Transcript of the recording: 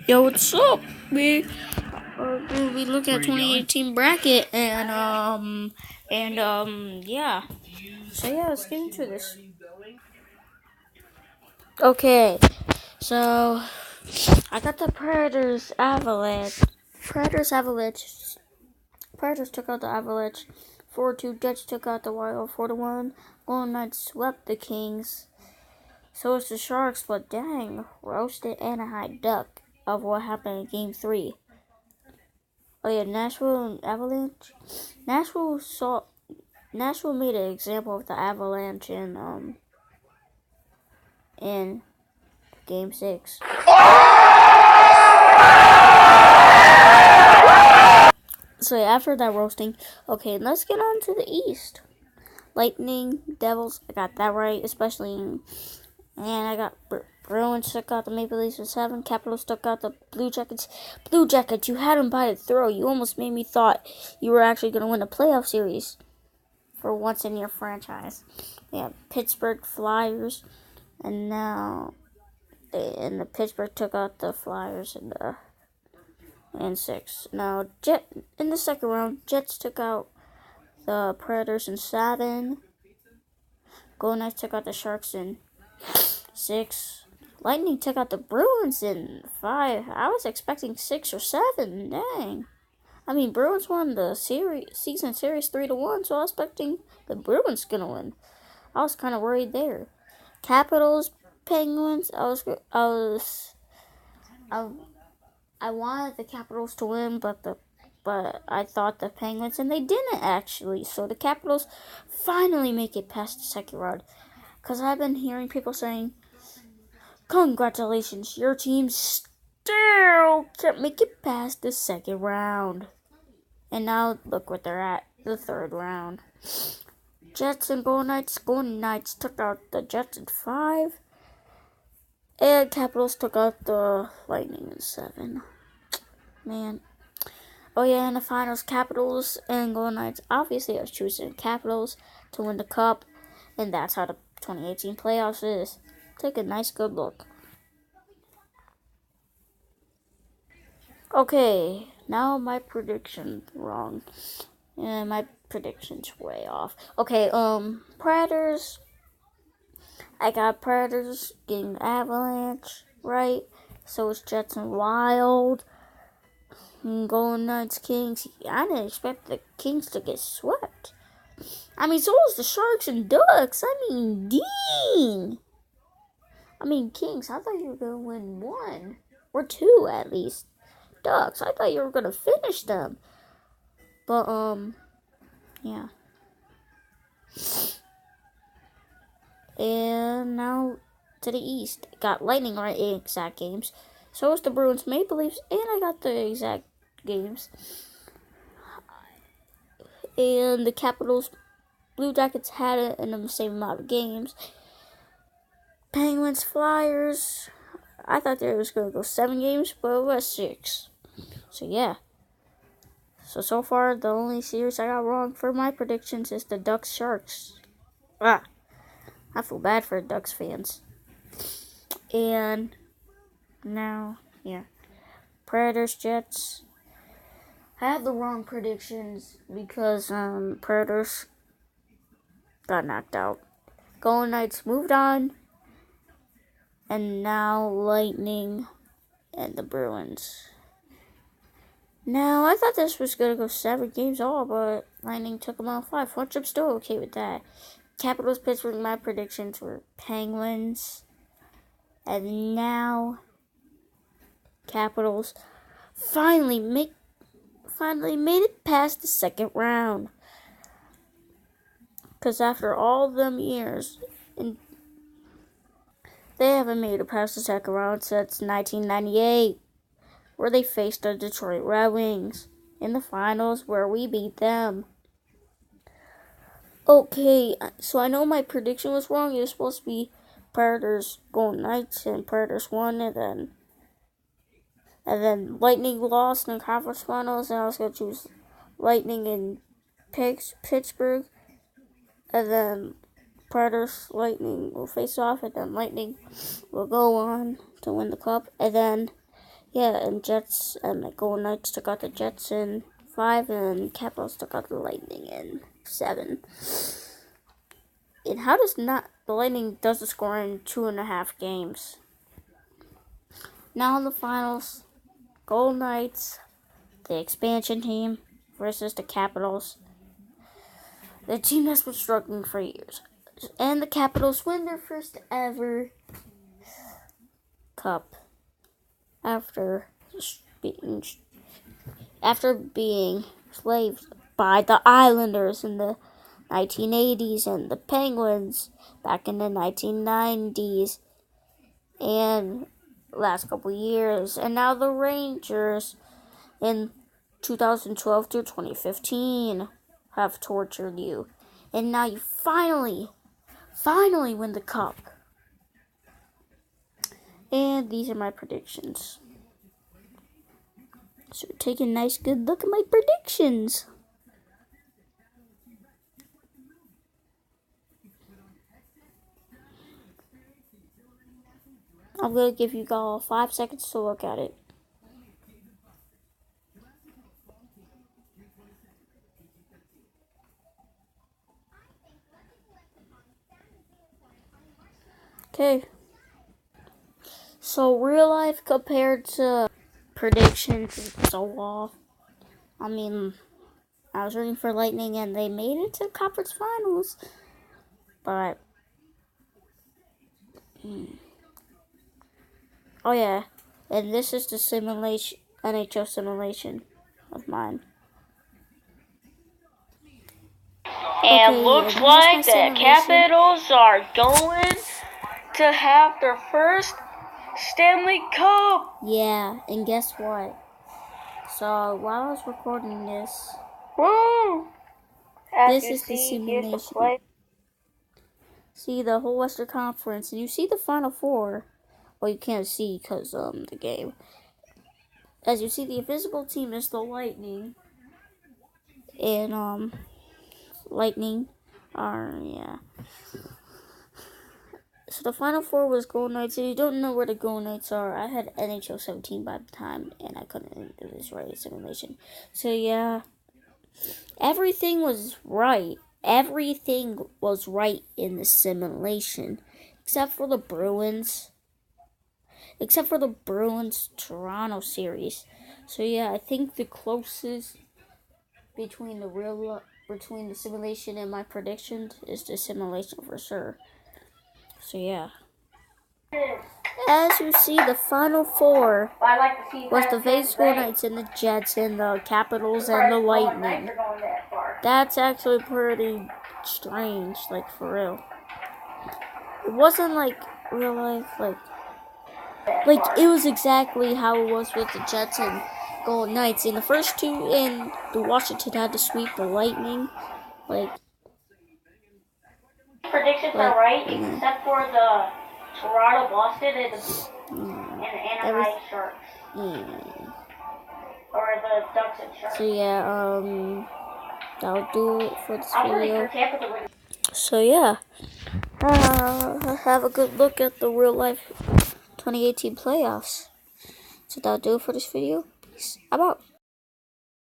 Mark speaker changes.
Speaker 1: Yo, what's up? We look at 2018 bracket yeah. So yeah, let's get into this. Okay, so I got the Predators Avalanche. Predators took out the Avalanche 4-2. Jets took out the Wild 4-1. Golden Knights swept the Kings. So it's the Sharks, but dang, roasted Anaheim Duck of what happened in Game 3. Oh yeah, Nashville and Avalanche. Nashville made an example of the Avalanche in Game 6. So yeah, after that roasting, okay, let's get on to the East. Lightning, Devils, I got that right, and I got Bruins took out the Maple Leafs in 7. Capitals took out the Blue Jackets. Blue Jackets, you had them by the throat. You almost made me thought you were actually going to win a playoff series for once in your franchise. Yeah, Pittsburgh Flyers, and the Pittsburgh took out the Flyers in 6. Now, in the second round, Jets took out the Predators in 7. Golden Knights took out the Sharks in 6. Lightning took out the Bruins in 5. I was expecting 6 or 7. Dang. I mean, Bruins won the season series 3-1, so I was expecting the Bruins gonna win. I was kind of worried there. Capitals, Penguins. I wanted the Capitals to win, but I thought the Penguins, and they didn't actually. So the Capitals finally make it past the second round. Because I've been hearing people saying, congratulations, your team still can't make it past the second round. And now look what they're at, the third round. Jets and Golden Knights. Golden Knights took out the Jets in 5. And Capitals took out the Lightning in 7. Man. Oh yeah, in the finals, Capitals and Golden Knights. Obviously, I was choosing Capitals to win the Cup. And that's how the 2018 playoffs is. Take a nice good look. Okay, now my prediction wrong. And my prediction's way off. Okay, Predators. I got Predators getting the Avalanche, right? So it's Jets and Wild. Golden Knights, Kings. I didn't expect the Kings to get swept. I mean, so was the Sharks and Ducks. I mean, dang. I mean, Kings, I thought you were going to win 1 or 2 at least. Ducks, I thought you were going to finish them. But, yeah. And now to the East. Got Lightning right in exact games. So was the Bruins, Maple Leafs, and I got the exact games. And the Capitals, Blue Jackets had it in the same amount of games. Penguins, Flyers, I thought there was going to go 7 games, but it was 6. So yeah. So far, the only series I got wrong for my predictions is the Ducks Sharks. I feel bad for Ducks fans. And now, yeah. Predators, Jets. I had the wrong predictions because Predators got knocked out. Golden Knights moved on. And now Lightning and the Bruins. Now, I thought this was going to go 7 games all, but Lightning took them out 5, which I'm still okay with that. Capitals, Pittsburgh, my predictions were Penguins. And now, Capitals finally made it past the second round. Because after all them years, they haven't made it past the second round since 1998. Where they faced the Detroit Red Wings in the finals where we beat them. Okay, so I know my prediction was wrong. It was supposed to be Predators, Golden Knights, and Predators won, and then Lightning lost in the conference finals, and I was going to choose Lightning in Pittsburgh, and then Predators, Lightning will face off, and then Lightning will go on to win the cup, and then Yeah, and Jets and the Golden Knights took out the Jets in 5, and Capitals took out the Lightning in 7. And how does not the Lightning doesn't score in 2.5 games? Now in the finals, Golden Knights, the expansion team, versus the Capitals, the team that's been struggling for years. And the Capitals win their first ever cup after being enslaved by the Islanders in the 1980s and the Penguins back in the 1990s and last couple years, and now the Rangers in 2012 through 2015 have tortured you, and now you finally win the cup. And these are my predictions. So take a nice good look at my predictions. I'm going to give you all 5 seconds to look at it. Okay. So real life compared to predictions is so off. I mean, I was rooting for Lightning and they made it to conference finals. But oh yeah, and this is the simulation, NHL simulation of mine.
Speaker 2: And okay, looks like the Capitals are going to have their first Stanley Cup.
Speaker 1: Yeah, and guess what? So while I was recording this, this is the simulation. See the whole Western Conference, and you see the Final Four. Well, you can't see because the game. As you see, the invisible team is the Lightning, and Lightning are So the Final Four was Golden Knights. If you don't know where the Golden Knights are, I had NHL 17 by the time, and I couldn't do this right simulation. So yeah, everything was right. Everything was right in the simulation, except for the Bruins. Except for the Bruins-Toronto series. So yeah, I think the closest between the simulation and my predictions is the simulation for sure. So yeah. As you see, the Final Four was the Vegas Golden Knights and the Jets and the Capitals and the Lightning. That's actually pretty strange, like for real. It wasn't like real life, like it was exactly how it was with the Jets and Golden Knights. In the first two, and the Washington had to sweep the Lightning,
Speaker 2: predictions are right, except for the Toronto, Boston, and the Anaheim Sharks. Or the Ducks and Sharks.
Speaker 1: So yeah, that'll do it for this video. So yeah, have a good look at the real life 2018 playoffs. So that'll do it for this video. Peace. I'm out.